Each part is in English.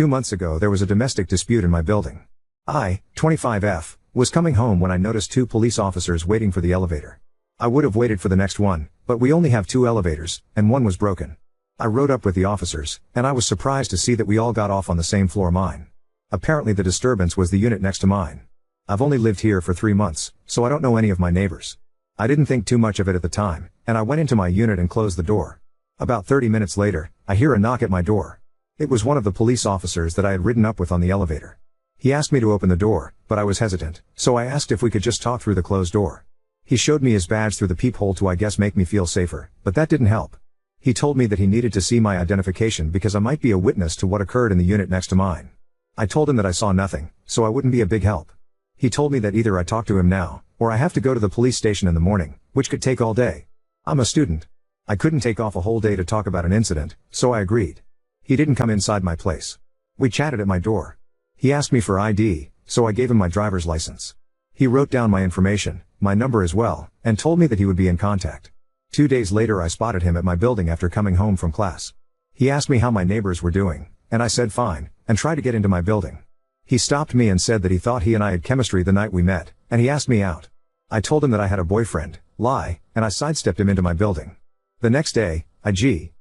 2 months ago there was a domestic dispute in my building. I, 25F, was coming home when I noticed two police officers waiting for the elevator. I would have waited for the next one, but we only have two elevators, and one was broken. I rode up with the officers, and I was surprised to see that we all got off on the same floor mine. Apparently the disturbance was the unit next to mine. I've only lived here for 3 months, so I don't know any of my neighbors. I didn't think too much of it at the time, and I went into my unit and closed the door. About 30 minutes later, I hear a knock at my door. It was one of the police officers that I had ridden up with on the elevator. He asked me to open the door, but I was hesitant, so I asked if we could just talk through the closed door. He showed me his badge through the peephole to, I guess, make me feel safer, but that didn't help. He told me that he needed to see my identification because I might be a witness to what occurred in the unit next to mine. I told him that I saw nothing, so I wouldn't be a big help. He told me that either I talk to him now, or I have to go to the police station in the morning, which could take all day. I'm a student. I couldn't take off a whole day to talk about an incident, so I agreed. He didn't come inside my place. We chatted at my door. He asked me for ID, so I gave him my driver's license. He wrote down my information, my number as well, and told me that he would be in contact. 2 days later I spotted him at my building after coming home from class. He asked me how my neighbors were doing, and I said fine, and tried to get into my building. He stopped me and said that he thought he and I had chemistry the night we met, and he asked me out. I told him that I had a boyfriend, lie, and I sidestepped him into my building. The next day, I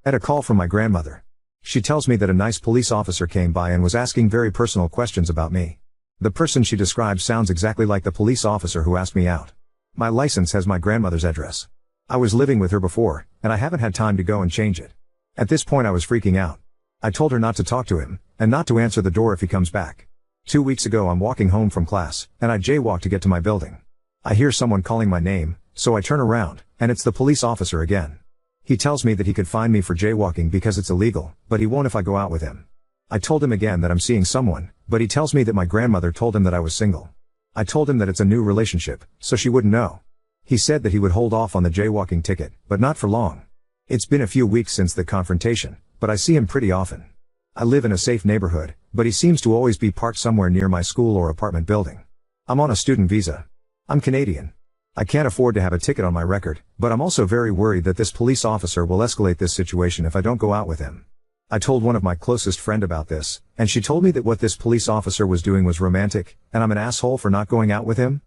had a call from my grandmother. She tells me that a nice police officer came by and was asking very personal questions about me. The person she describes sounds exactly like the police officer who asked me out. My license has my grandmother's address. I was living with her before, and I haven't had time to go and change it. At this point I was freaking out. I told her not to talk to him, and not to answer the door if he comes back. 2 weeks ago I'm walking home from class, and I jaywalk to get to my building. I hear someone calling my name, so I turn around, and it's the police officer again. He tells me that he could fine me for jaywalking because it's illegal, but he won't if I go out with him. I told him again that I'm seeing someone, but he tells me that my grandmother told him that I was single. I told him that it's a new relationship, so she wouldn't know. He said that he would hold off on the jaywalking ticket, but not for long. It's been a few weeks since the confrontation, but I see him pretty often. I live in a safe neighborhood, but he seems to always be parked somewhere near my school or apartment building. I'm on a student visa. I'm Canadian. I can't afford to have a ticket on my record, but I'm also very worried that this police officer will escalate this situation if I don't go out with him. I told one of my closest friend about this, and she told me that what this police officer was doing was romantic, and I'm an asshole for not going out with him.